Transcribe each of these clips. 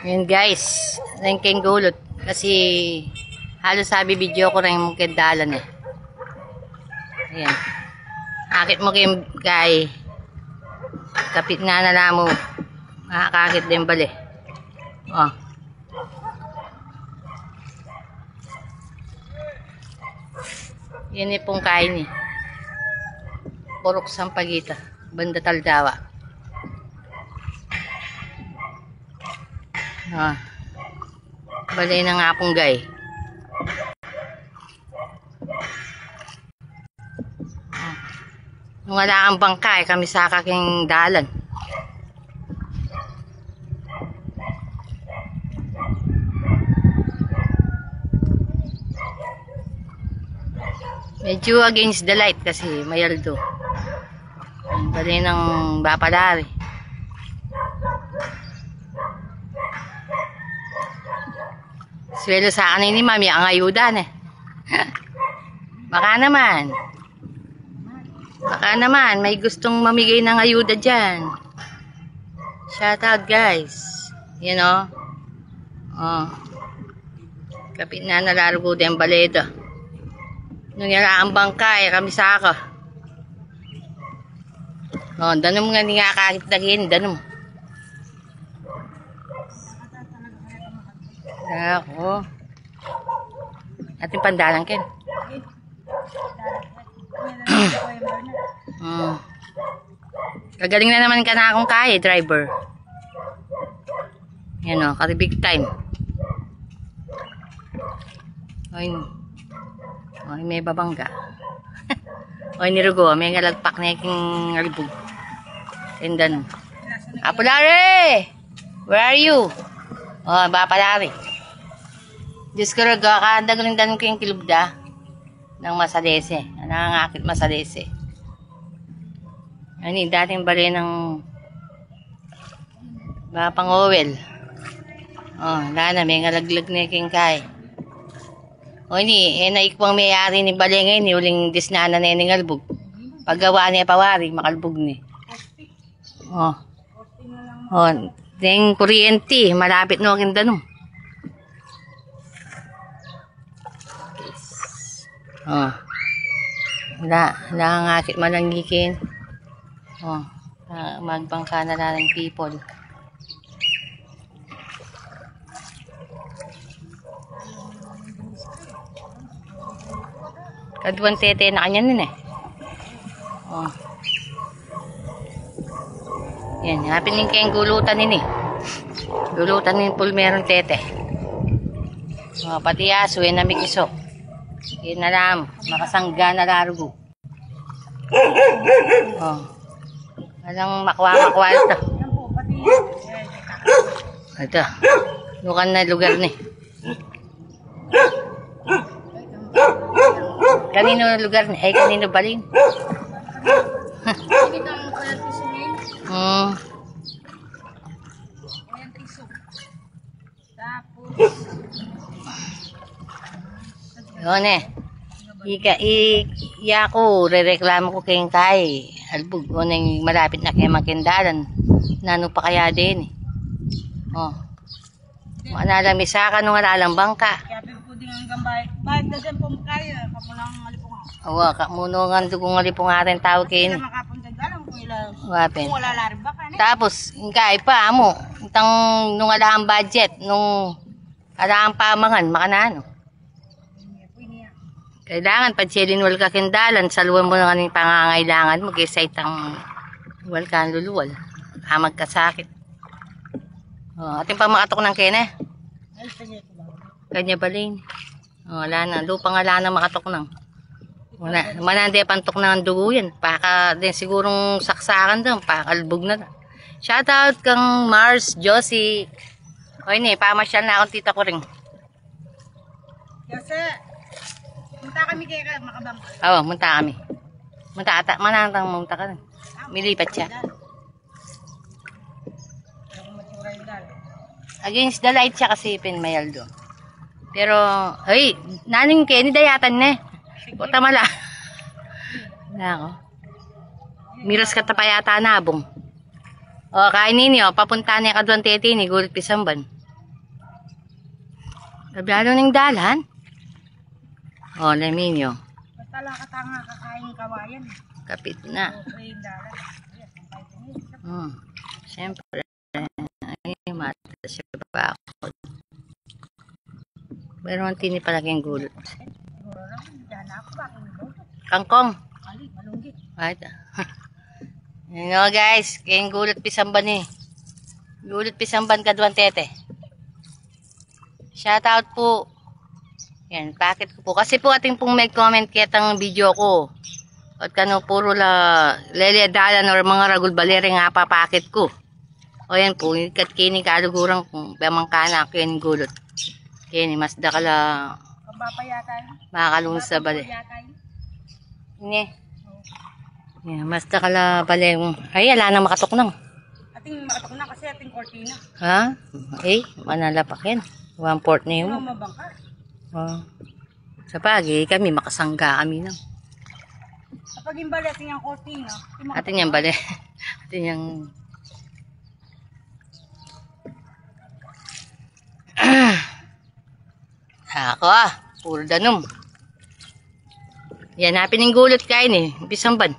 Yun guys, lengkeng gulot. Kasi halos sabi video ko rin yung kendalan eh. Ayan. Akit mo kayong guy. Kapit nga na lang mo. Makakakit din bali. Oh. Yan eh pong kain eh. Purok Sampaguita. Banda Taldawa. Ah. Balay na nga pong guy. Nung wala kang bangka eh, kami sa kaking dalan. Medyo against the light kasi mayaldo. Balay ng bapalari. Swelo sa akin ni Mami ang ayudan eh. Baka naman may gustong mamigay ng ayuda dyan. Shout out guys. You know. Oh. Kapit na nalargo din baledo. Nung yara ang bangka eh, kami sa ako. Oh, danom nga nga kahit lagin, danom. Ako. Ating pandalang ken. Kagaling na naman ka na akong kaya, driver. Yan o, kari big time. Oy, may babangga. Oy, nirugo, may ngalagpak na yung alibog. Tindan. Apolare! Where are you? Oh, bapalari. Diyos ko rin, kakandagaling danon ko yung kilubda ng masalese. Nangangakit masalese. Ano yung dating bali ng pang-owel. Oh, lana, may ngalaglag na yung kay. O ini, naikwang may-ari ni bali ngayon, ni uling disnana na yung ngalbog. Paggawa niya pawari, makalbog ni. Oh. Oh, ding kuryente, malapit no aking danom. Oh. Wala nga akit malangikin. Oh, magbangka na lang ng people. Kaduan tete na kanyan nun eh. Oh. Yan, hanapin din kayong gulutan nini. Gulutan nini pulmerong tete. Oh, pati aso, yan namig iso. Yan na lang, makasangga na largo. Oh. Walang makwa-makwa ito. Ito. Lukan na lugar ni. Kanino lugar ni? Ay, kanino baling? Yun eh. Iya ko, re-reklamo ko kayong kay. Albog, o nang malapit na kayo makindalan. Nano pa kaya din eh. Oh. Manalang misaka nung alalang bangka. Kaya po din ang gambay. Bakit na dyan po kaya? Kamulang alipunga. Oo, kamunungan dugong alipunga rin tawag kayo. Kaya makapunta alam kung ilang. Wapin. Kung wala larin baka. Tapos, kaya pa mo. Itang nung alalang budget, nung alalang pamangan, makanano. Kailangan pag silinwal ka kindalan, saluan mo na kaning pangangailangan mo kaysa itang wal ka luluwal. Hamag ka sakit. Oh, ating pa makatok ng kene. Kanya balin. Oh, wala na. Lupang wala na makatok ng. Wala na pantok ng dugo yan. Paka din sigurong saksakan doon. Pakalbog na. Shout out kang Mars, Josie. O ini, pamasyal na akong tita ko rin. Kasi, munta kami kaya makabangka. Oo, munta kami. Manantang munta ka rin. Milipat siya. Against the light siya kasi pinmayaldo. Pero, ay, naning Kenny dayatan na. Puta mala. Wala ako. Miros ka tapayata nabong. O, kain ninyo. Papunta niya kaduan tete ni Gulit Pisamban. Tablalo ng dalan. Oh, laminyo. Basta lang katanga kakain kawayan. Kapit na. Okay, dalan. Yes, ang kahit ini. Siyempre. Ay, mata siya pa ako. Pero ang tini palagi yung gulot. Siguro lang, dyan ako bakit nito. Kangkong. Ali, malunggit. Right. You know guys, kayong gulot pisamban eh. Gulot pisamban kaduan tete. Shout out po. Yan, packet ko po. Kasi po ating pong may comment kitang video ko. At kano puro lele dalan or mga ragul baleri nga pa packet ko. O yan po, kat kini kalugurang kung bamang kana kini gulot. Kini mas dakala Pambapayatay. makakalungs sa bali. Pambapayatay. Ini. Yeah, mas dakala bali. Ay, ala na makatok nang. Ating makatok na kasi ating kortina. Ha? Eh, manalapakin. 1/4 na yun. Ano mabangka? Oh. Sa pagi, kami makasangga kami nang. Kapag yung bali ating ang kortina. Atin yan bali. Atin yung... Ako puro danom. Yan, hapin yung gulot kain eh. Bisamban.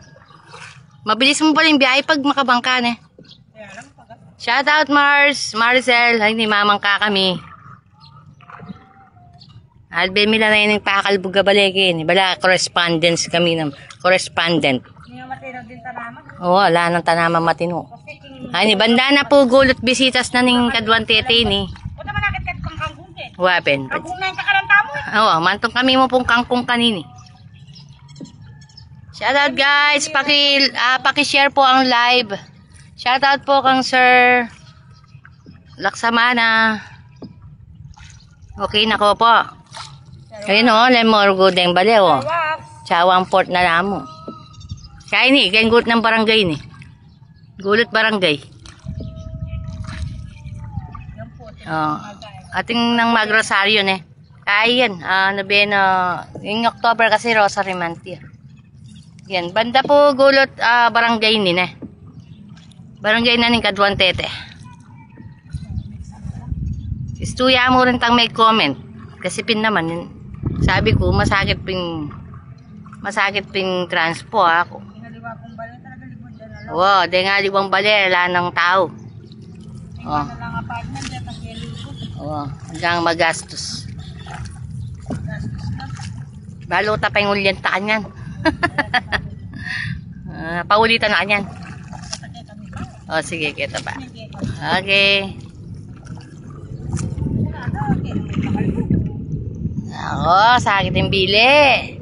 Mabilis mo pala yung biyahe pag makabangka na eh. Kaya lang pag Shout out Maricel. Ay, ni mamangka kami. Albe mila na yun yung pakalbuga balikin. Bala, correspondence kami ng correspondent. hindi nga matinaw din tanaman. Oo, wala nang tanaman matino. Kasi king... Ay, ni banda na po gulot bisitas na ning kaduan tete ni. O naman nakit pang kangkong din. Wapen. Kangkong na yung kakalanta mo eh. Oo, mantong kami mo pong kangkong kanini. Shout out guys, paki-share po ang live. Shout out po kang Sir Laksamana. Okay na ko po. Ayun o, lemor gudeng bale o. Wax. Chawang port na lamo. Kaya ni, kaya gulot ng barangay ni. Gulot barangay. Yan po. Oh, ating nang magrosaryo ne. Kaya yan, nobena, yung October kasi Rosary Month yan. Yan, banda po gulot barangay ni ne. Barangay na ning kaduan tete. Istuya mo rin tang may comment. Kasi pin naman, sabi ko, masakit ping transpo ako. Pinaliwa kong bali talaga libod dyan. Alam. Wow, di nga liwang bali, wala ng tao. Oh. Na lang apartment dyan. Tapos yung libod. Oo, hanggang magastos. Gastos na. Baluta pa yung ulyanta kanyan. Paulitan na kanyan. Tatagay kami ba? O, sige, kita ba? Sige. Okay. Okay. Ako, sakit yung bili.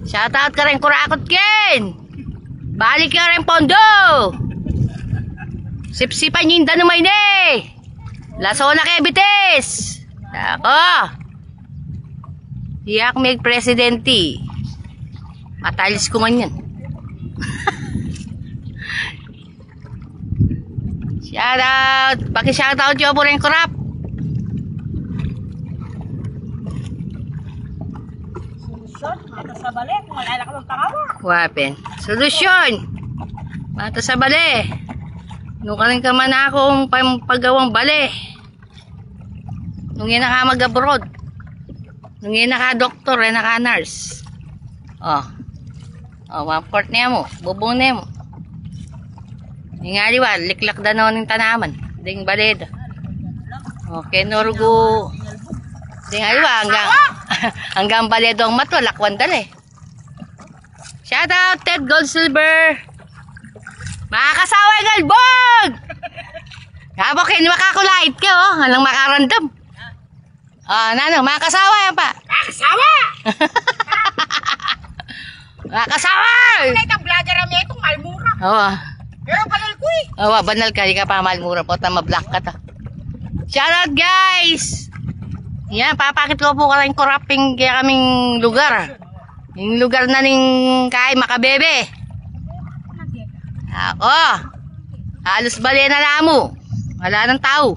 Shoutout ka rin, Kurakot Ken. Balik ka rin, Pondo. Sipsipan yung danumay ne. Lasona kay Bites. Ako. Iyak may presidente. Matalis ko man yan. Shoutout. Paki-shoutout yung po rin, Kurap. Solusyon. Mata sa bali. Kung wala na ka mong pangawa. Wapen. Solusyon. Mata sa bale. Nung ka rin ka man akong paggawang bale. Nung yun naka mag-abroad. Nung yun naka-doktor, naka-nurse. Oh. Oh, 1/4 niya mo. Bubong niya mo. Yung nga liwa, liklak da noon yung tanaman. Ding baleda. Okay, Norgo. Ding nga liwa, hanggang baledo ang mato, lakwan dali. Shout out, Ted Gold Silver. Mga kasawa yung galbog! Kabo kayo, makakulait ka, oh. Walang makarandam. Oh, nano, mga kasawa yan pa. Kasawa! Mga kasawa! Wala itang vlogger kami itong malmura. Oo. Pero banal ko eh. Oh, banal ka, di ka pa malmura po, ma-block ka ta. Shout out guys! Yan, papakit ko po ka rin corrupting kaya kaming lugar. Yung lugar na ning kay makabebe. Ako. Halos bali na lamo. Wala nang tao.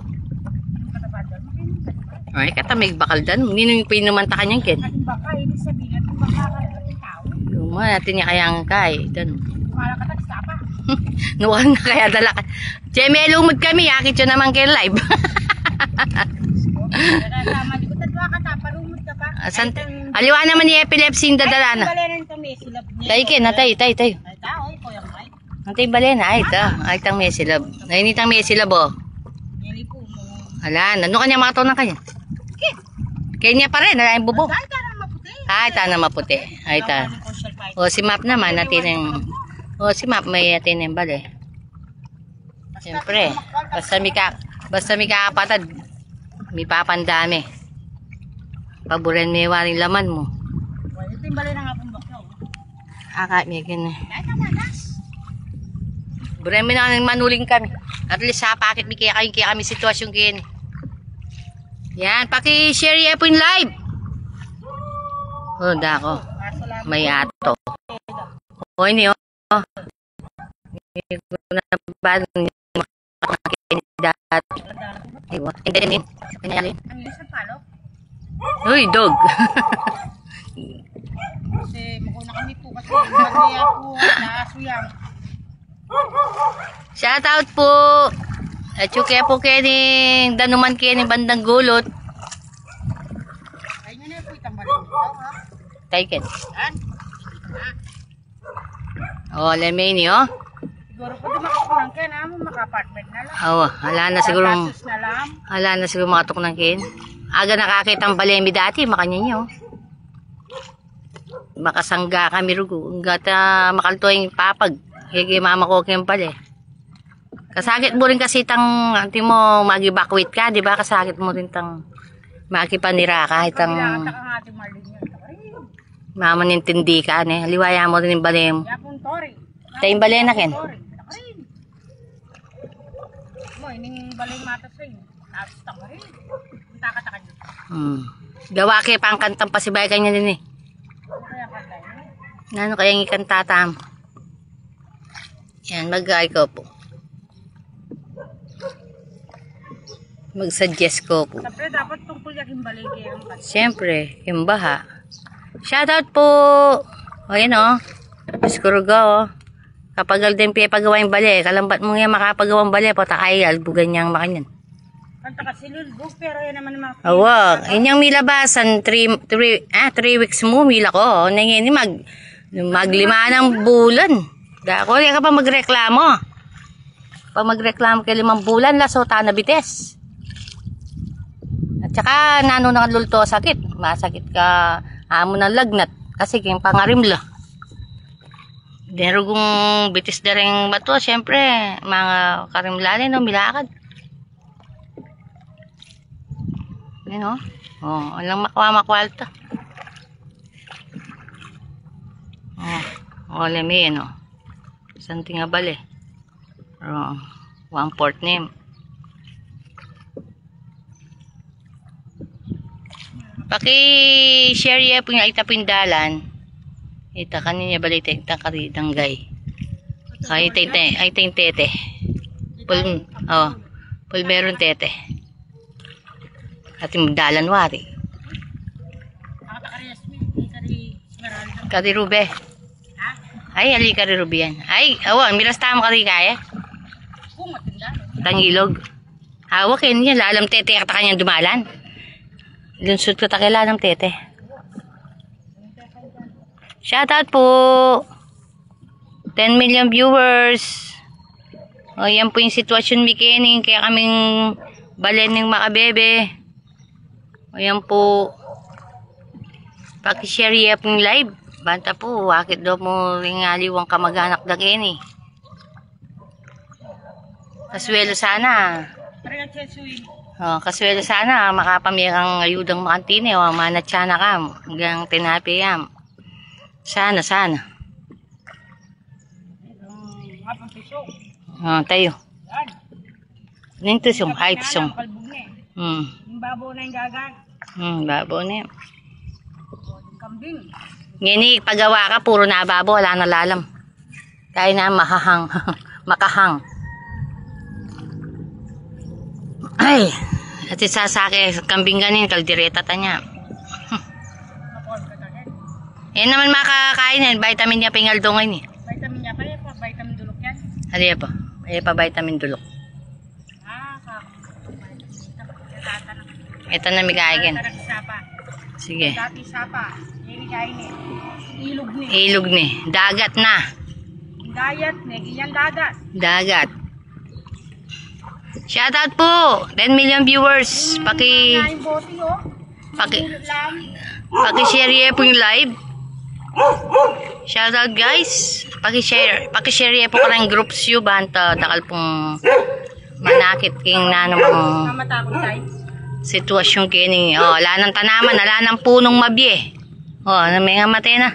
Ay, katamig bakal dan. Nino yung pinumantakan niyan, Ken? Ating baka, ibig sabihin ating baka ka ng tao. Luma, natin niya kaya ang kay. Dan. Kumala ka tagsa pa. Nuwang na kaya dala ka. Che, may lumod kami. Akit yun naman kay live. Kasama di ko tadwa ka ta, palumod ka pa. Aliwa naman ni epilepsy yung dadala na. Balenan to may silab niya. Tayo kin, tayo. Ay tao, ko yung ay. Antay balena, ay ta. Ay tang may silab. Nainitang may silab oh. Yali po mo. Ala, ano kanya makato ng kanya? Kanya pa rin, ala yung bubo. Ay tanang maputi. Ay, ta na maputi. Ay ta. O si Map naman, natin yung... O si Map may atin yung bali. Siyempre, basta may kakapatad, may papandami. Paborin may waring laman mo. Ito yung balenan nga pong bakyaw. Akait may ganyan. Ay tamadas. Buren mo na manuling kami. At least sa pakit may kaya kami sitwasyon kin. Yan, paki-share yan po yung live. Oh, dako. May ato. O, ini o. Hindi ko na ba yung makikinidad. Hindi. Kanyalin. Ang isang palo. Uy, dog. Kasi makuna kami po kasi hindi ako naasuyang. Shout out po. At yung kaya po kining danuman kining bandang gulot. Ay nga na po itang balenan. Ha? Taiken. Yan. O, lemay niyo. Siguro po di makakulang kaya naman maka-apartment na lang. Oo, hala na siguro. Kasus na lang. Hala na siguro makatok ng kin. Aga nakakita ang balemi dati, makanya nyo. Makasangga kami rugo. Gata makalto yung papag. Higi mama ko kayong pala. Kasakit mo rin kasi tang, anti mo magibakwit ka, di ba? Kasakit mo rin tang makipanira kahit ang Kailangan ka nga ating malin yun. mama nintindi ka, ne. Liwaya mo rin yung balem. Kaya pong tori. Tayong balena ken. Tori. Nakarin. Mo, ining balay matas rin. Tapos taka rin. Taka-taka dyan. Gawa kayo pang kantang pasibay kanya din eh. Ano kaya kanta yun? Ano kaya yung ikantatam? Yan, mag-ay ko po. Mag-suggest ko po. Siyempre, dapat tungkol yung balay kayo ang kanta. Siyempre, yung baha. Shoutout po! O yun o. Biskuruga o. Kapag din pagawa yung bali, kalambat mo nga makapagawa yung bali, patakay, albugan niyang makanyan. Kanta kasi lulbog, pero yan naman naman. Awag, inyang milabasan, 3 weeks mo, mila ko. Nangini, maglima ng bulan. Dako, yan ka pa magreklamo. Pag magreklamo kay 5 bulan, lasota na bites. At saka, nano na lulto sakit. Masakit ka, amo ng lagnat. Kasi kayong pangarimla. Dero kung bitis na rin bato, syempre, mga karimlali, no, milakad. Yan, o. O, walang makwalta. O, lemi, yan, o. Santi nga bali. O, 1/4 name. Paki-share ya po yung itapindalan. Ita kanina bali ita karidanggay. Ay tayong tete. Pulmeron tete. At yung dalan wari. Kari rube. Ay ali kari rube yan. Ay awa miras tama kari kaya. Tangilog. Hawak yan yan lalam tete kata kanyang dumalan. Lunsod ko takila ng tete. Shoutout po. 10 million viewers. O yan po yung sitwasyon mikining. Kaya kaming balen ng makabebe. O yan po. Pakishare ya pong live. Banta po. Bakit daw mo ring aliwang kamag-anak na kini. Kaswelo sana. Kaswelo sana. Makapamirang ayudang makantine. O manatsana ka. Hanggang tinapiyam. Sana. Tayo. Ning tusong, ay tusong. Yung babaw na yung gagan. Babaw na yan. Kambing. Ngini, paggawa ka, puro na babaw, wala na lalam. Kaya na makahang. Ay, at isasake, kambing ganin, kaldireta ta niya. Yan naman makakain yan. Vitamin niya pingaldongay ni. Vitamin niya pa yan. Vitamin dulok yan. Ano yan pa? Ayan pa vitamin dulok. Ito na may kaigin. Sapa. Sige. Dati sapa. Ini kain ni. Ilog ni. Ilog ni. Dagat na. Gayat ni. Ganyan dagat. Dagat. Shoutout po. 10 million viewers. Kain bote oh. Paki-share po yung live. Shoutout guys. Paki-share po ka ng groups yu. Banta dakal pong manakit king na namang Matakot tayo. sitwasyon kini. Oh, wala nang tanaman, wala nang punong mabye. Oh, may nga matay na.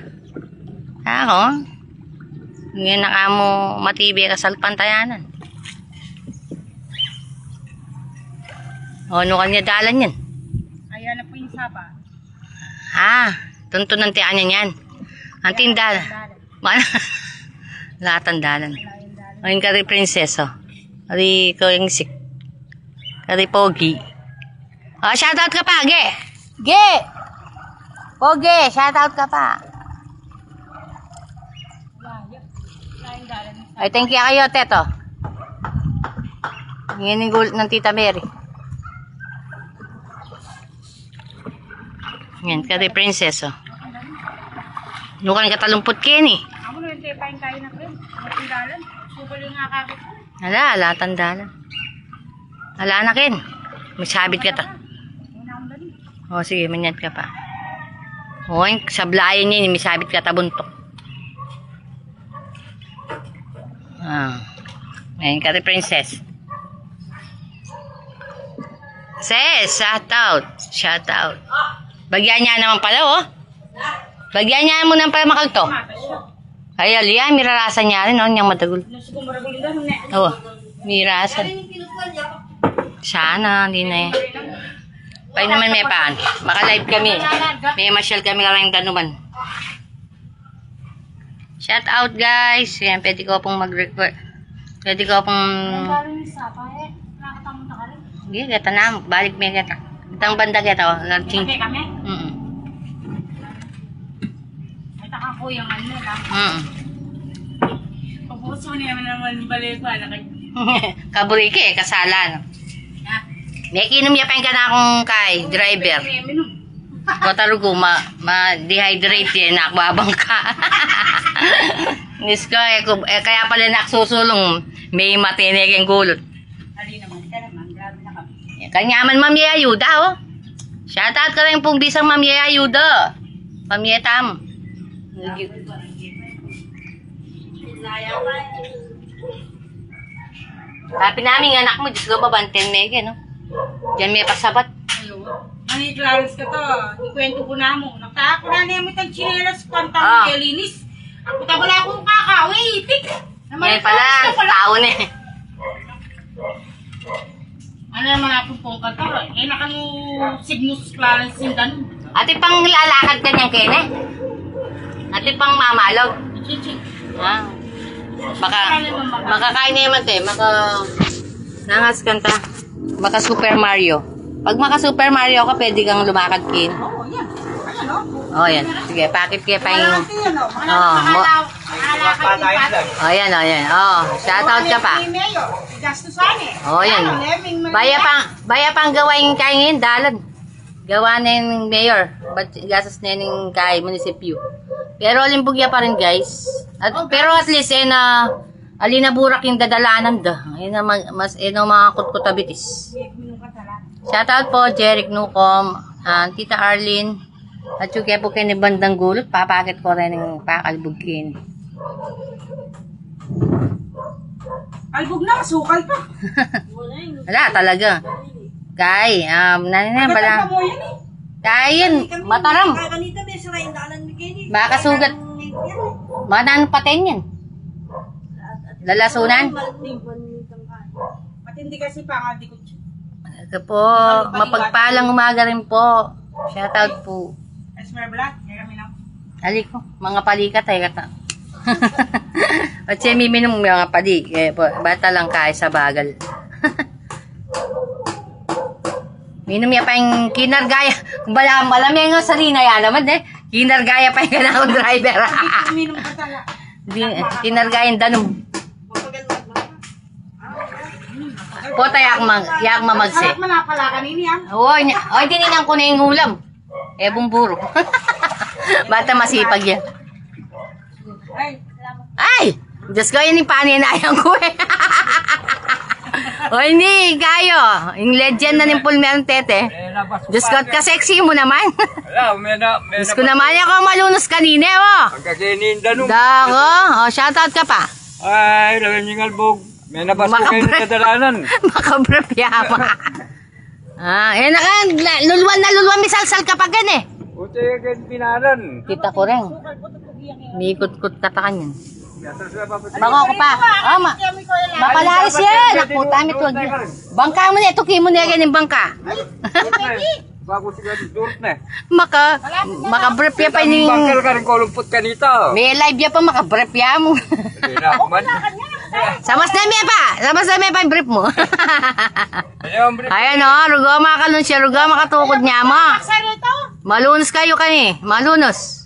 Ako. Ngayon na kamo matibi ka salpantayanan. Oh, ano kanya dalan yan? Ayan na po yung sapa. Tuntun ng tiyan yan. Ang tindalan. Lahat ang dalan. Ngayon ka rin prinseso. Kari ko yung sik. Kari pogi. Oh, shoutout ka pa, Ge. Ge! Pogi, shoutout ka pa. Ay, thank you kayo, Teto. Ngayon yung gulit ng Tita Mary. Yan, kari prinseso. Nukan katalumpot Kenny. Ako na yung tepain kain na rin. Ang dalan. Sukol yung akakit. Ala, tandalan. Ala na kin. Masabit ka ta. O, sige, manyad ka pa. O, sablayan niya, misabit ka ta buntok. Ngayon ka rin princess. Sis, shout out. Shout out. Bagyan niya naman pala, oh. Bagyan niya mo naman pala makagto. Ay, aliya, mirarasan niya rin, oh, niyang matagul. Oo, mirasan. Sana, hindi na eh. Pay naman may paan. Maka-live kami. May masyal kami karang danuman. Shout out guys. Yan, pwede ko pong mag-record. Pwede ko pong... Hindi, gata na. Balik may gata. Itang banda gata, oh. Okay kami? Ay, taka ko yung ano lang. Papuso niya naman balik pa. Kaburike, kasala, no? May kinom niya pa yung kanakong kay driver. Kotarugo, ma-dehydrate yan, nakbabang ka. Nis ko, kaya pala naksusulong, may matinig yung gulot. Ali naman, ka naman, grabe na kami. Kanyaman mamaya ayuda, oh. Shoutout ka rin pong bisang mamaya ayuda. Pamietam. Happy namin yung anak mo, Diyos ko, babantin mega, no? Diyan may pasabat. Mani Clarence ka to, ikwento ko na mo. Nagtaka ko na niya mo itang chinelas, pantang linis. Ako ta wala akong kakaway, itik. Yan pala, tao na eh. Ano naman akong pong kanto, eh nakang Signus Clarence yung ganun. Ate pang lalakad ka niyang kene? Ate pang mamalog? Chichi. Baka kain na naman te, nangas kanta. Maka Super Mario. Pag maka Super Mario ka, pwede kang lumakad kin. Oo, yan. Ayan o. Oh, yan. Sige, pakit kaya pa yung... yan, shoutout ka pa. Oh, yan. Baya pang gawain kain dalan. Gawa na yung mayor. Gastos na yung kay munisipyo. Pero limbugya pa rin, guys. Pero at least, alina burak yung dadalanan da. Ayun na mas mga kutkutabitis. Shoutout po, Jeric Nucom, Tita Arlene, at yung kaya po kayo ni Bandang Gulot, papakit ko rin ng pakalbugin. Albog na, sukal pa. Wala talaga. Kay, nanay pala. Kain, mataram. Makasugat. Manang paten yan. Lalasunan. Matindi kasi pangadi ko. Ito po, mapagpalang umaga rin po. Shoutout po. Esmer Black, kaya kami na. Halik ko, mga palikat ay kata. At siya miminong mga pali. Bata lang kaya sa bagal. Minom niya pa yung kinargaya. Malamig nga sa lina yan naman eh. Kinargaya pa yung kanakong driver. Minom ka tala. Kinargaya yung danong. Pota yak mamagsi. Sarap man na pala kanini yan. Oy, tininan ko na yung ulam. Bumburo. Bata masipag yan. Ay, salamat. Ay! Diyos ko, yun yung paninayang ko eh. O hindi, kayo. Yung legend na ng Pulmerong Tete. Diyos ko, ka-sexy mo naman. Wala, Diyos ko naman, ako malunos kanina, oh. Pagkakainin danong. Dako, oh, shoutout ka pa. Ay, lawan yung albog. May nabas ko kayo ng kadalanan. Makabrap yama. Luluwan, may salsal ka pa gan eh. Uti kayo pinaran. Kita ko rin. May ikot-kot katakan yan. Bako ko pa. Mapalaris yan. Nakuta, may tuwag. Bangka mo na, tuki mo na yan yung bangka. Bago sila durot na. Makabrep ya pa yung... Bangkal ka rin kolumpot ka nito. May live ya pa, makabrep ya mo. Hindi na ako man. Samas na pa yung brief mo. Ayan o, rugo makakalun siya, rugo makatukod niya mo. Malunos kayo kani, malunos.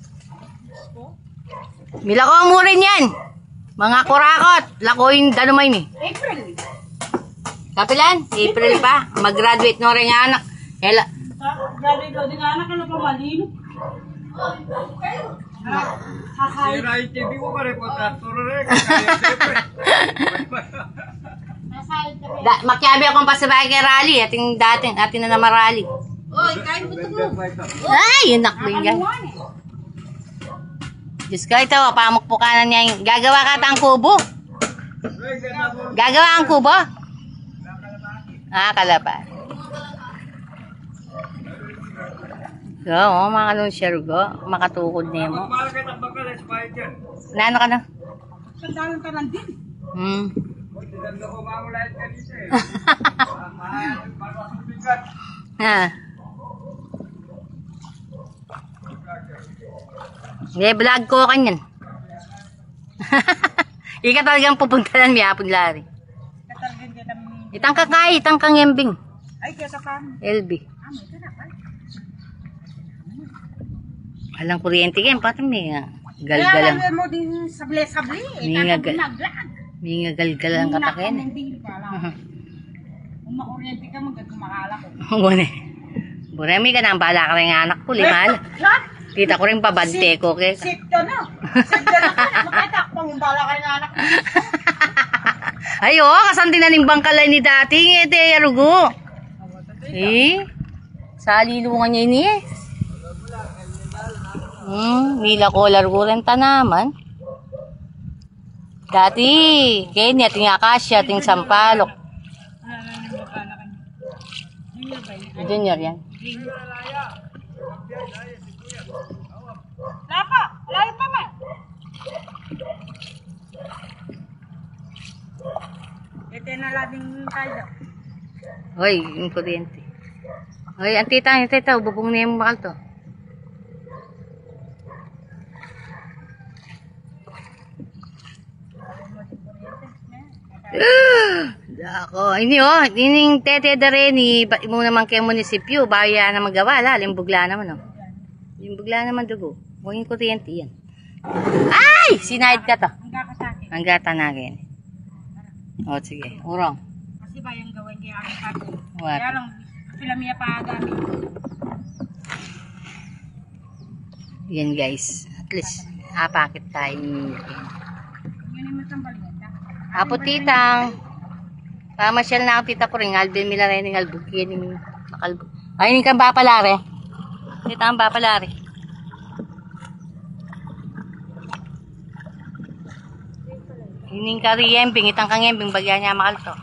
Milako mo rin yan. Mga kurakot, lako yung danumay ni. April. Kapilan, April pa, mag-graduate no rin anak. Hela. Grabe daw din anak, ano pa malino? Sira yung TV mo pa rin po. Turo rin. Makiabi akong pasabay kay Rally, ating na namarali. Oy, kain mo ito mo. Ay, yun nakbing yan. Diyos ko, ito, pamukpukanan niya yung... Gagawa ka tang kubo. Gagawa ang kubo? Kalapa. So, mga kalunsyar ko, makatukod niya mo. Malakit ang bangkal sa bahay dyan. Nano ka na? Sandalan ka lang din. Tinagda ko mamulait ka dito eh. Masubigat. Hindi, vlog ko kanyan. Ika talagang pupuntalan may hapon lari. Katargin ka kami. Itang kakay, itang kangembing. Ay, kaya sa kami. LB. May kanapal. Alang kuryente kayo, pati may Kaya galgalang. alam mo din sable-sable. May galgalang katakin. Hindi ka alam. Kung makuryente ka, magkakumakala ko. Bune. Buremi ka na, bala ka rin anak ko, limal. Kita ko rin pabante ko. Sipto na. Sipto na ka. Makatakpang bala ka rin anak. Ayo, kasanti na ning bangkalay ni dating ete, yarugo. Salilungan niya ini eh. Mila ko largo rin tanaman. Dati, kaya ating akasya, ating sampalok. Junior yan. Lapa, layo pa man. Ito na labing tayo. Hoy, yung kuryente. Hoy, ang tita, bubong na yung makal to. Ako, ini ining tete dare ni mo naman kay munisipyo, baya na magawa, limbugla naman limbugla naman dugo. Huwag kuryente yan. Ay! Sinahid ka to. Hangga ka sa akin. Hangga tanagin. O, sige. Urong. Kasi ba yung gawin kaya ang sabi? What? Kaya lang, sila miya pa agami. Yan guys. At least, apakit tayo. Yun yung matambal yan. Apo titang. Pamasyal na ako tita ko rin. Albin mila rin ng albog. Yan yung makalbog. Ay, hindi kang bapalari. Tita ang bapalari. Hining kariyembing. Itang kangembing. Bagyan niya makalto.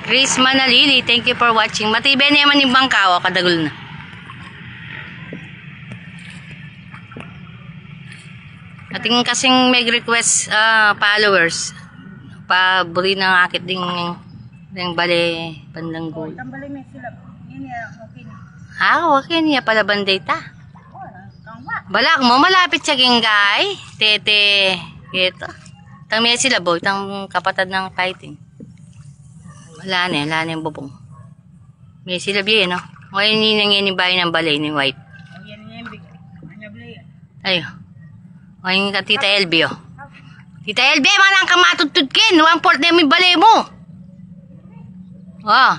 Chris Manalili. Thank you for watching. Matibay na naman yung bangkaw. Kadagol na. Ating kasing may request followers. Paburi ng akit ding bale pandanggol. Tambali may sila. Yun yung okay na. Okay niya pala banday ta. Kangwa. Balak mo malapit sa gingay. Tete. Ito. Tang may sila boy. Tang kapatid ng fighting. Wala na yung bubong. May sila biye no. Ngayon yun yung bahay ng balay ni White. Yan yung big. Ano blay? Ayo. Ngayon ka tita LB oh. Tita LB, manang ka matutudkin. 1/4 na yung balay mo. Oh.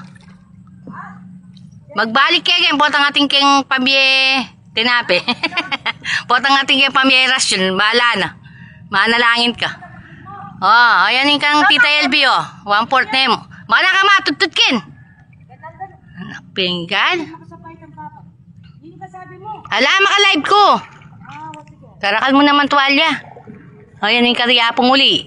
Magbalik kayo, potang ating keng pamye tinape. Potang ating keng pamye rasyon. Bahala na. Manalangin ka. Oh, ayan yung kang Tita LB, oh. 1/4 na mo. Manang ka matutudkin. Anak pinggan. Ala, maka-live ko. Karakal mo naman tuwalya. Ayan yung kariyapong uli.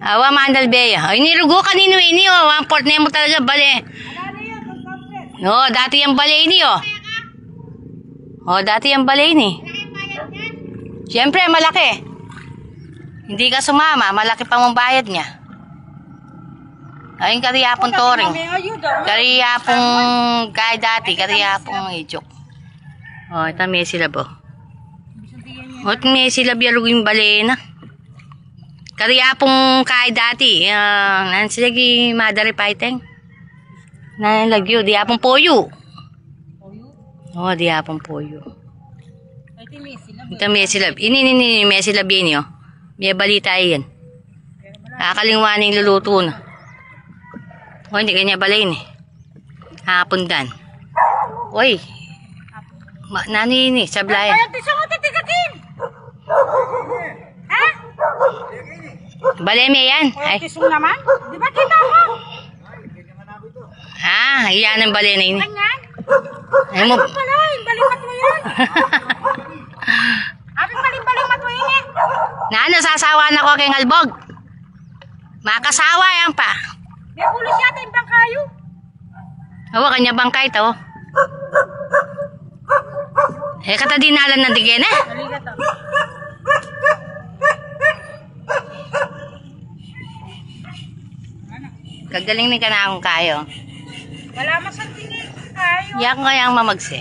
Awa, mandal beya. Ay, nirugo kanino ini, oh. 1/4 na mo talaga, bale. No, dati yung bale ini, oh. Oh, dati yung bale ini. Siyempre, malaki. Hindi ka sumama, malaki pa mong bayad niya. Ayun, kariyapong toring. Kariyapong kaya dati, kariyapong ejok. Oh, ito may silab, oh. O, may silab yung balena. Kariyapong kaya dati. Nansilagi madari paiteng. Nanlagyo, diyapong poyo. Oh, diyapong poyo. Ito may silab. Ini, may silab yun, oh. May balita yan. Kakalingwaning luluto na. O, hindi kanya balay ni. Hapon dan. Uy. Nanini, sablay. Ha? Balay mo yan. Ay. Tisong naman? Di ba kita mo? Iyan ang balay na yun. Ganyan? Ay mo. Pala, yung balimat mo yan. Aking balimat mo yun eh. Nasasawa na ko kay Ngalbog. Makasawa yan pa. May pulis yata yung bangkayo. Awa, kanya bangkay to. Katadinalan na digyan eh. Halika to. Kagaling ni ka na akong kayo. Wala masanting eh. Kayo. Yak nga yung mamagsi.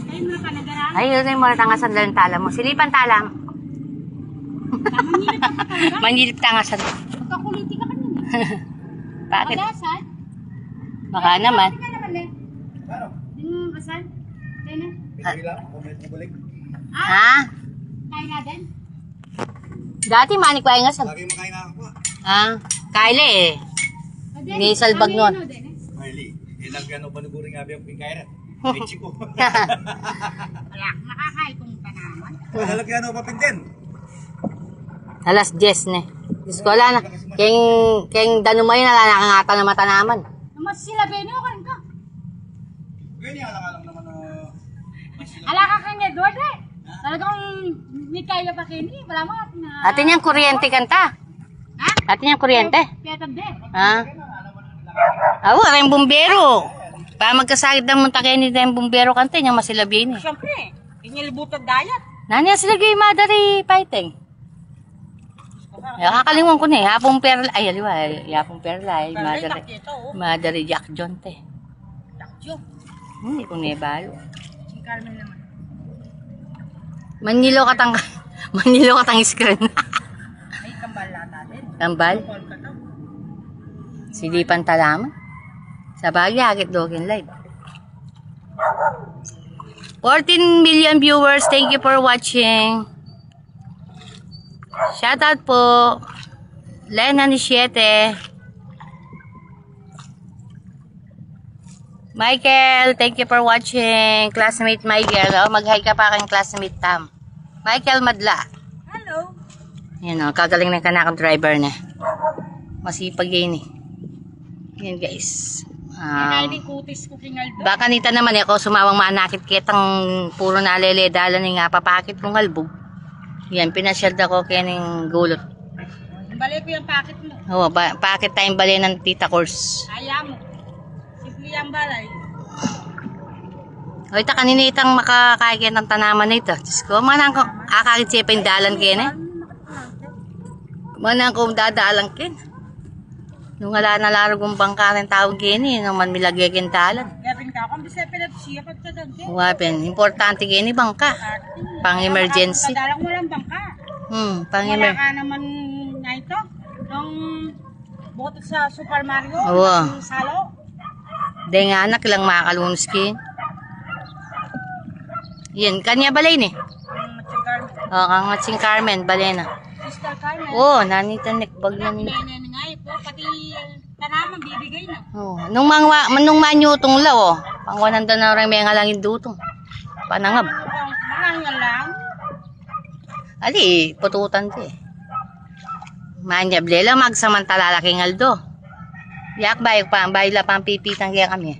Ayun mo ka nagara. Ay, yun yung mga tangasan dalang tala mo. Silipan tala mo. Manilip ka pa talaga. Manilip tangasan. Magkakuliti ka kanina. Bakit? Magasan? Baka naman. Hindi ka naman eh. Hindi mo magasan? Dene? Ha? Kain natin? Dati manik pa ingasan. Lagi makain na ako. Kaile eh. May salbag nun. Maili. Ilagyan o panuguring abi ang pingkairat. Ay, chiko. Kaya nakakain kong tanaman. Lalagyan o papintin. Alas 10 ne. Diyos ko wala na. Keng danumay na nakangata na matanaman. Naman sila Beno ka rin ka. Ganyan alang naman o... Ala ka kanya Edward eh. Talagang may kaya pa kini. Wala mo atin na. Atin yung kuryente kanta. Ha? Atin yung kuryente. Kaya tabde. Awo, yung bumbero. Pa magkasakit ng muntakay ni yung bumbero kanta, yung masilabin eh. Siyempre, inyalibutan dayat. Nanya silagay madari fighting. Kakalimutan ko na eh. Hapong perla. Ay, aliwa. Hapong perla. Ay, madari Jack John te. Takyo. Hindi ko nebalo. Si Carmen naman. Manilo katang screen. Ay, kambal natin. Kambal? Call ka to. Silipan talaman. Sa bagay, agit dogin live. 14 million viewers. Thank you for watching. Shoutout po. Lena ni 7. Michael, thank you for watching. Classmate Michael. Oh, mag-hi ka pa kang classmate Tam. Michael Madla. Hello. Yan o, kagaling ng kanakang driver na. Masipag yun eh. Yan guys. Kakainin kutis ko kingalbo. Baka nita naman ako sumawang manakit kitang puro nalele dalan nga papakit kong halbog. Yan, pinasyald ako kaya ng gulot. Balik ko yung packet mo. Oo, pakit tayong bali ng tita course. Kaya mo. Simple yung balay. O ita kanina itang makakakit ng tanaman na ito. Diyos ko, manang ko, akakit siya pa yung dalan kaya manang ko dadalang kin. Nung wala na laro kong bangka rin tawag kini, nung man milagyakin dalan. Gabin ka, kung bisa pinagsiya pagkadagde. Wapen, importante kini bangka. Pang emergency. Kadalang mo lang bangka. Pang Wala emergency. ka naman na ito. Nung boto sa Super Mario. Oo. Yung salo. Dahil nga anak lang makakalunos kin. Yan, kanya balay ni. Ang Matching Carmen. O, kang Matsing Carmen, balay na. Sister Carmen. Oo, nanita nekbag na nila. Ngay po, pati tanaman bibigay na. Oh, nung manyutong la, oh. Pang 100 na rin may ngalangin dutong. Panangab. Manangal lang. Ali, pututan ko eh. Manyable lang magsamantala laking aldo. Yak bayok pa, bayla pang pipitan kaya kami.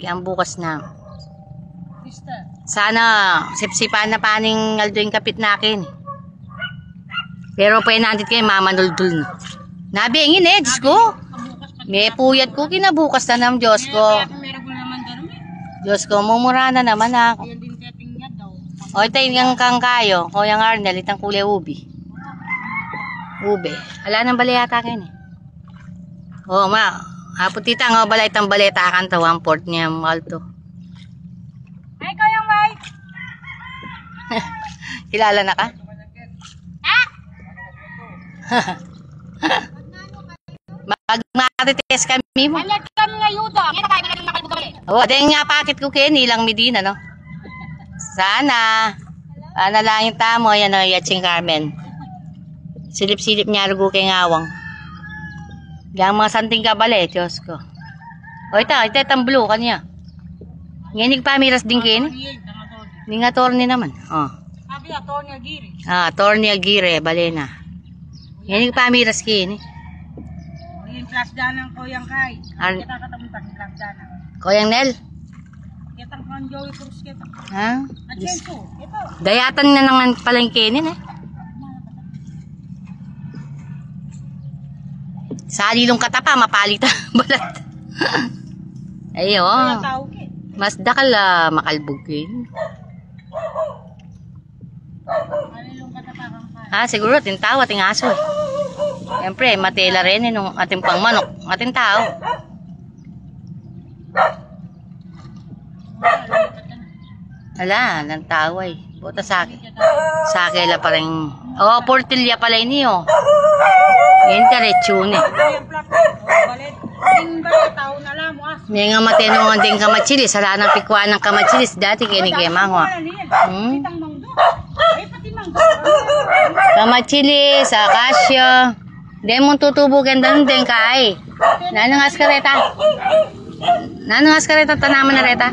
Kaya bukas na. Sister. Sana sipsipan na paning aldo yung kapit nakin. Pero pa nandit kayo mamanduldul na. Nabiingin eh, Diyos ko. May puyat ko kinabukas na ng Diyos ko. Meron ko naman ganun eh. Diyos ko, mumura na naman ako. Yan din setting niya daw. O ito yung kang kayo, o yung Arnel, itang kulay ubi. Ube. Wala nang balay yata kayo eh. O ma, haputita nga balay itang balay takan to, 1/4 niya malto. Ay, kayang may. Kilala na ka? Magmarites kami mo. Alat kami nga yuda. Kaya tayo na nakalbugay. O, dahil nga pakit ko kayo, nilang Medina, no? Sana. Nalangin tamo, yan o, Yaching Carmen. Silip-silip niya, rugo kay ngawang. Yang mga santing kabale, Diyos ko. O, ito itang blue, kanya. Ngayon, pamiras din kayo, ni nga torni naman. O. Sabi ato niya giri. Torni Aguirre, balena. Ngayon, pamiras kayo, ni. Yung class danang ko yung kay. Ar- Kita katamutan yung class danang. Koyang Nel. Kita kang Joey Cruz kita. Ha? Atyenso. Ito. Dayatan na naman palang kainin, eh. Salilong katapa, mapalita. Balat. Ayo. Kaya tao ki. Mas dakal makalbugin. Alilong katapakang kay. Siguro ating tao, ating aso eh. Siyempre, matela rin eh, nung ating pangmanok, ating tao. Ala, ng tao eh. Buta sa akin. Sa akin la pa rin. Portilya pala niyo. Yan diretso ni. Yung plat. Balit. Yung balit tao na lang mo. May nga matinungan din kamachilis. Hala ng pikwa ng kamachilis. Dati kaya ni Kemangwa. Kitang mangdo. Ay pati mangdo. Kamachilis, akasya. Di mong tutubugan doon din kay. Nanong askareta? Nanong askareta tanaman na reta?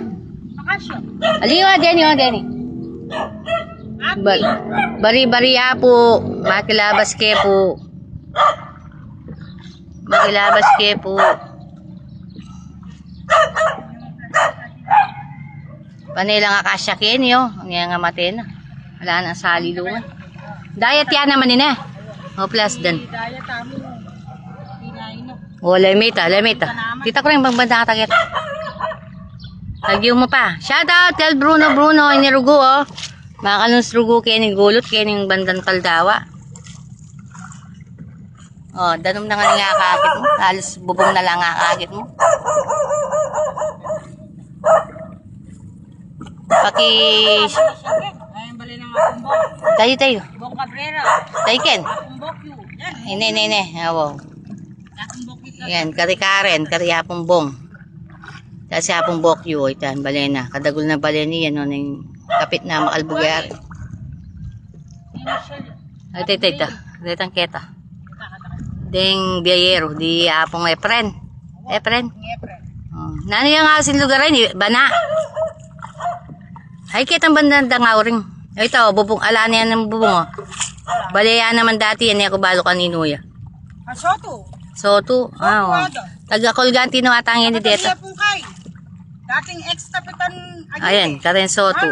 Akasya. Aliwa, Denny, Denny. Bari-bari po. Makilabas ke po. Makilabas ke po. Panay lang akasya kenyo. Ang nga matin. Wala na salilungan. Diet yan naman nina. O plus dan. Daya tamo. Inaino. O lamita. Kita ko rin bang banda katagit. Lagyan mo pa. Shout out tell Bruno inirugo oh. Makalons rugo kaya ning gulot kaya ning bandang kaldawa. Oh, danom na nga nga kakit mo. Halos bubong na lang nga kakit mo. Ayun bali ng akumbok. Tayo. Bong Cabrera. Tayken. Akumbok yun. Yan. Ine. Wow. Akumbok ito. Yan, kari-karen, kari-apong bong. Kasi apong bokyo, ito yan, balena. Kadagol na balena yan, no, ng kapit na makalbugari. Ito. Ito ang keta. Ding biyayero, di apong Efren. Oh. Nani yung asin lugar rin, bana. Ay, kitang bandang nga ring. Ito, bubong, ala niya ng bubong, oh. Balaya naman dati, yan ako balo kaninuya. Soto. Taga-Colgante na matang yan ni Deta. Dating ex-kapitan Ayan, Karen Soto.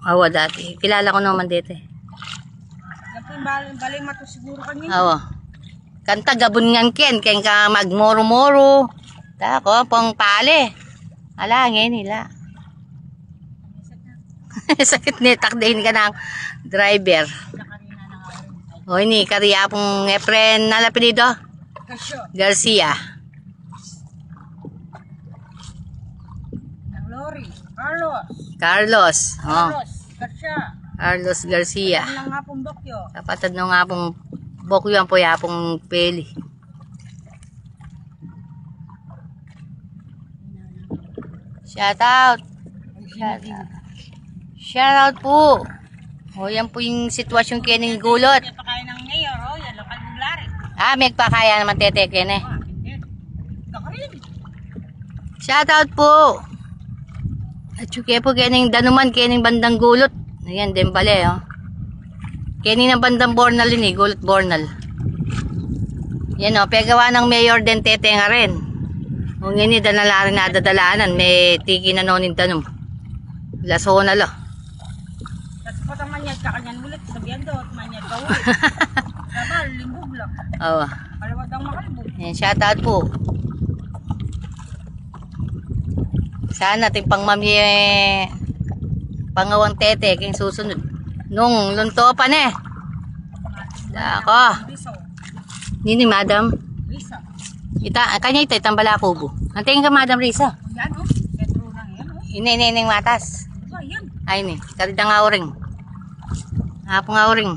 Awa dati. Kilala ko naman dito eh. Baling mato siguro kanina. Awa. Kanta gabon ngan ken ka magmoro-moro. Tako, pang pale. Ala, ngayon nila. Sakit ni takdahin ka ng driver. O ini, kariya pong Efren nalapilido. Garcia. Carlos. Oh. Carlos Garcia. Ang nga pong bokyo. Kapatid nung nga pong bokyo ang puya pong peli. Shout out. Shoutout po. O, yan po yung sitwasyon Kening Gulot. Yan pa kayo ng mayor, oh. Yan, lokal buglari. May pakaya naman tete Kene. Ako rin. Shoutout po. At yung po Kening Danuman, Kening Bandang Gulot. Ayan, Dembale, oh. Kening ng Bandang Bornal yun, Gulot Bornal. Yan, oh, pegawa ng mayor din tete nga rin. Kung yun, danala rin na dadalaanan, may tiki na nonin tanong. Laso na lo. Tapos po ang manyag ka kanyan ulit. Sabihan daw at manyag ka ulit. Sabal, limbog lang. Oo. Kalawad ang makalbog. Yan, shoutout po. Sana ating pangmami pangawang tete king susunod. Nung lunto pa ne. Dako. Riso. Nini madam. Risa. Kanya ito itang balakubo. Antingin ka madam Risa. Yan, oh. Petro lang yan, oh. Inining matas. Diba, yan. Ay ni, karida nga uring. Hapo nga uring.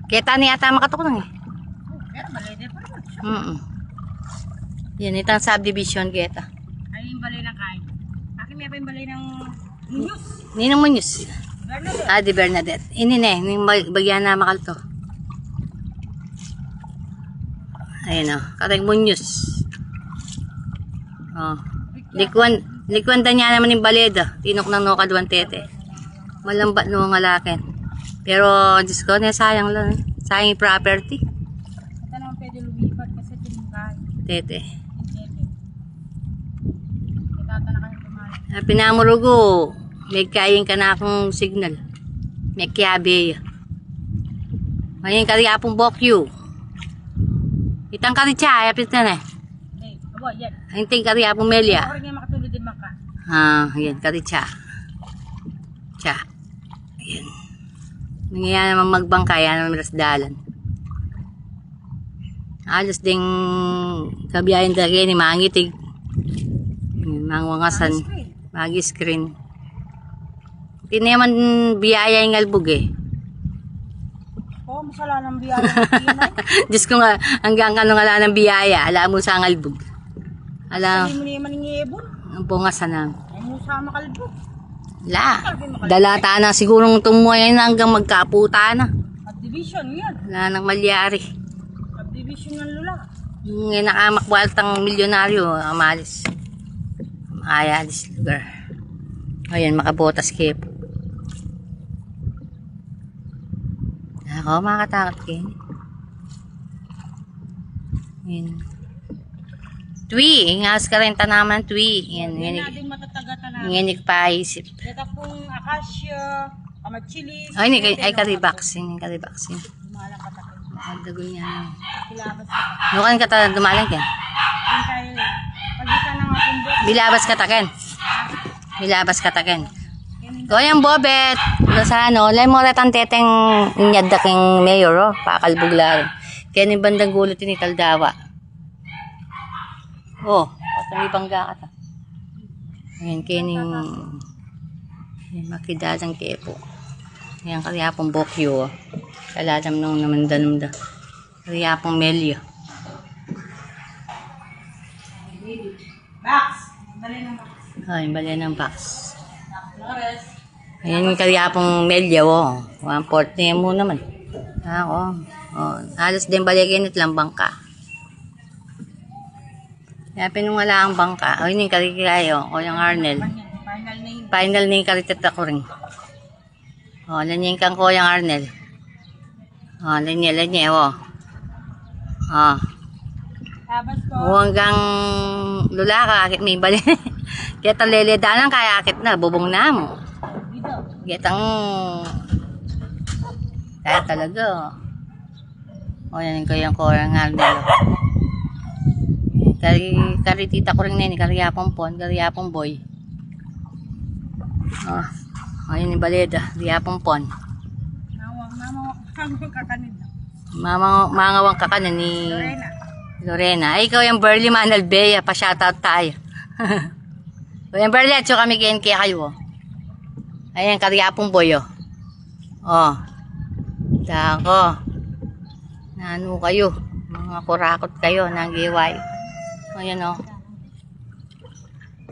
Kita ni ata makatok lang eh. Oh, pero malede pa rin. Yan itang subdivision kita. Ay, yung balay ng kain. Akin may pa yung balay ng Muñoz. Ninong Muñoz. Bernadette. Di Bernadette. Ini ne, ning bagyan na makalto. Ayun o, kareng Muñoz. Oh. Likuan da niya naman yung baleda. Tinok ng nokaduan tete. Malambat no nga lakin. Pero, Diyos ko, sayang lang eh. Sayang yung property. Ito naman pwede lumipat kasi tinungkahan. Tete. Itata na kayo tumayo. Pinamurugo. May kain ka na akong signal. May kiyabe. Ngayon kariyapong bokyu. Itang karitsa. Ayapit na eh. Okay, abo, yan. Hinting kariyapong melya. Ako rin nga makatulid din maka. Yan. Karitsa. Tsa. Ayan. Nangyayari naman magbangka. Yan naman rasdalan. Alos ding kabiyahin dagi ni mangitig. Mga wangasan. Mag-screen. Hindi naman biyaya yung albog eh. Oo, masala ng biyaya ng pinay. Diyos ko nga, hanggang ano nga lang ng biyaya. Alam mo sa albog. Alam, Sabi mo na yung maningibon. ang pungasan na. Ay mo sa makalbog. La, dalata na sigurong tumuyan na hanggang magkaputa na. Subdivision, yan. Wala nang malyari. Subdivision ng lula. Yung nakamakwaltang milyonaryo, amalis. Ayalis lugar. Ayan, makabotas kepo. Ako, makatakot kayo. Ayan. Twi, ingas ka rin tanaman twi. Yan, Yan yan. natin matatagatan na. Yan, nagpaisip. Ito pong akasya, kamachilis. Ay, ay karibaksing, karibaksing. Dumalang katakot. Dago niya. Kilabas ka. Nukan ka ta dumalang ken. Yung tayo eh. Pagkita ng apumbot. Bilabas ka taken. Bilabas ka taken. So, ayan, Bobet. Sa ano, lay mo retang teteng inyad daking mayor, oh. Pakalbuglar. Kaya ni bandang gulot ni Taldawa. Oh, patang ibangga ka ta. Ayan, kaya ni makidadang kepo. Ayan, kariyapong bokyo, oh. Kaladam nung naman danum da. Kariyapong melyo. Max! Bali ng Max. Ay, bali ng box. Ayan yung karyapong melya, oh. 140 mo naman. Ako. Oh. Halos din balikin at lang bangka. Kaya pinungala ang bangka. O, yun yung karikayo. O, yung Arnel. Final name. Final na yung karitat ako rin. O, lanyin kang ko yung Arnel. O, lanyin, o. O. Labas ko. O, hanggang lula ka, akit may bali. Kaya talele dalang kaya akit na, bubong na mo. Dito. Getang kaya talaga. O yan ko yung korang Arnel. Karitita ko rin na yun. Karyapong pon. Karyapong boy. O yun yung baleda. Karyapong pon. Mawang kakanin lang. Mangawang kakanan ni Lorena. Lorena. Ay, ikaw yung Burley Manalbea. Pa-shoutout tayo. O yung Burley at so kami kayo. Ayan, karyapong boy, oh. Oh. Dako. Nano kayo. Mga kurakot kayo. Nang-giway. Ayan, oh.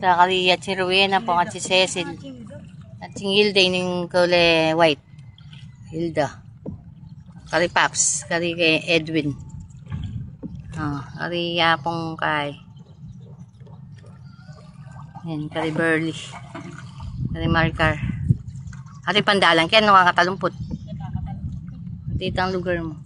Kakariya si Rowena po at si Cecil. At Ating Hilda yung kulay white. Hilda. Kari Paps. Kari kay Edwin. Kari Yapong kay. Yan, kari Burley. Kari Marcar. Kari Pandalan. Kaya nakakatalumpot. Titang lugar mo.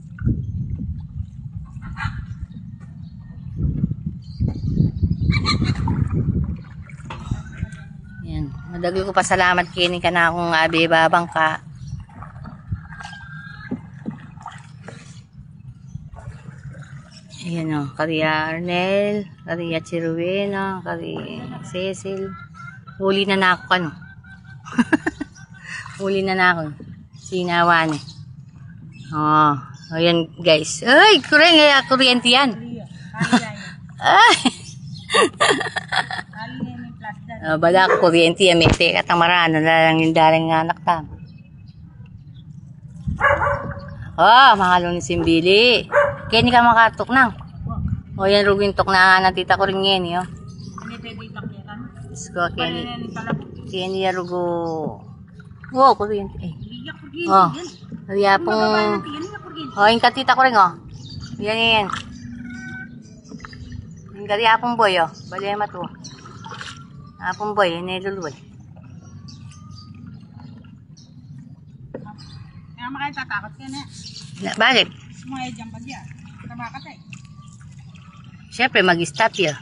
Yan. Madagli ko pa salamat kini ka na akong abi babang ka. Ayan o. Kariya Arnel. Kariya Chiruena. Kariya Cecil. Huli na ako kano. Huli na ako. Sinawa ni. Ayan guys. Ay, kuryente yan. Ay. Bala ko kuryente yan. May teka tamaraan. Nalang yung daling anak tam. Makalong ni Simbili. Kaya hindi ka makatok nang. Yan rugin tok na nga tita ko rin yan. Isko, kaya niya rugo. Kuryente. Kaya pong... yung katita ko rin, Yan. Yung kaya pong boy, Balema to. Apong boy, yun ay luluwal. Kaya makitatakot ka na. Bakit? Sumaya dyan pa dyan. Tabakat eh. Siyempre, mag-stop yan.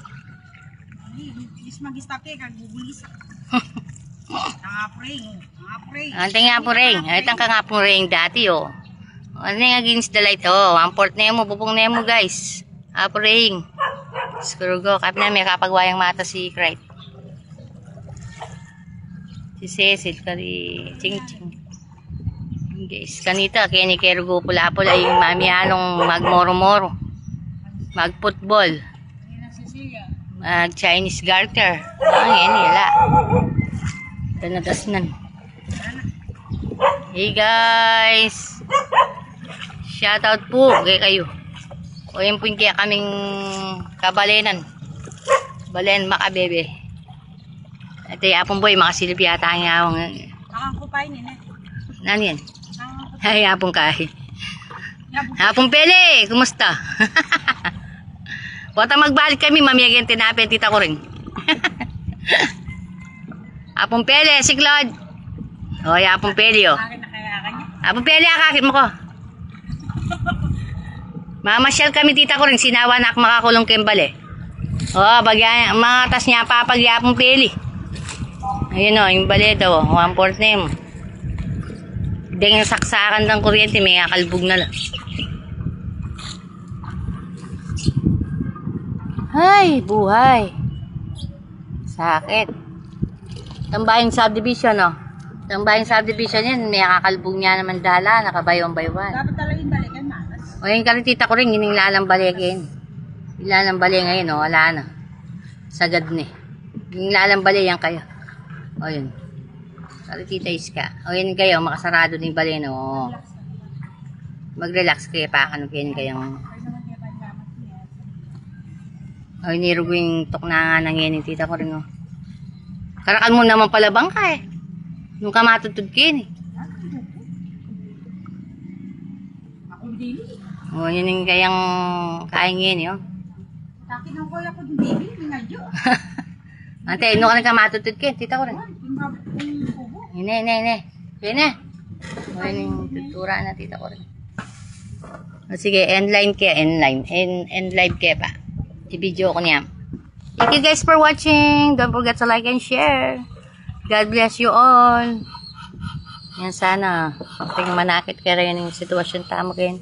Is mag-stop eh, kagbubulis. Ang Antay nga po rin. Itang ka nga po rin dati, Ano nga against the light, 1/4 Nemo, bubong Nemo, guys. Apo rin. Screw go. Kapi na may kapagwayang mata si Cryte. Si Cecil, kari Ching-Ching. Guys, kanita, kaya ni Kerugo pula-pula yung mami anong magmoro-moro. Mag-football. Mag-Chinese garter. Yan, yala. Tanadasnan. Hey guys. Shoutout po kay kayo. O yun po yung kaya kaming kabalenan. Balen makabebe. Ito yung apong boy, makasilip yata ang yawang. Nakakupay nila. Ano yan? Ay, apong kahi. Apong Pele, kumusta? Wata magbalik kami, mamiyagyan tinapin, tita ko rin. Apong Pele, si Claude. Apong Pele, Apong Pele, akakit mo ko. Mamasyal kami, tita ko rin, sinawa na ako makakulong kembale. Bagyan, mga tas niya papag Apong Pele. Ayun yung bale daw, 1/4 Nemo. Dahil saksakan ng kuryente, may kakalbog na lang. Ay, buhay. Sakit. Tambayang subdivision, Tambayang subdivision yan, may kakalbog niya naman dala, nakabayong baywan. Dapat talagang balikan matas. Yung karitita ko rin, yung lalang balikin. Yung lalang bali ngayon, wala na. Sagad na. Yung lalang bali yan kayo. Yun. Karitita iska. Yun kayo, makasarado din bali, Mag-relax kayo pa, kanukin kayong... nirugo yung tok na nga ng yan, tita ko rin, Karakal mo naman pala bangka, Nung ka matutod kin, yun yung kayang kain yan, Takin ang kuya ko din, baby, minadyo. Ante, nung ka nagkamatutod kin, tita ko rin. Hine. Pwede. Yun yung tutura na, tita ko rin. Sige, end live kaya pa. I-video ko niya. Thank you guys for watching. Don't forget to like and share. God bless you all. Yan sana. Manakit ka rin yung sitwasyon tamo kayo.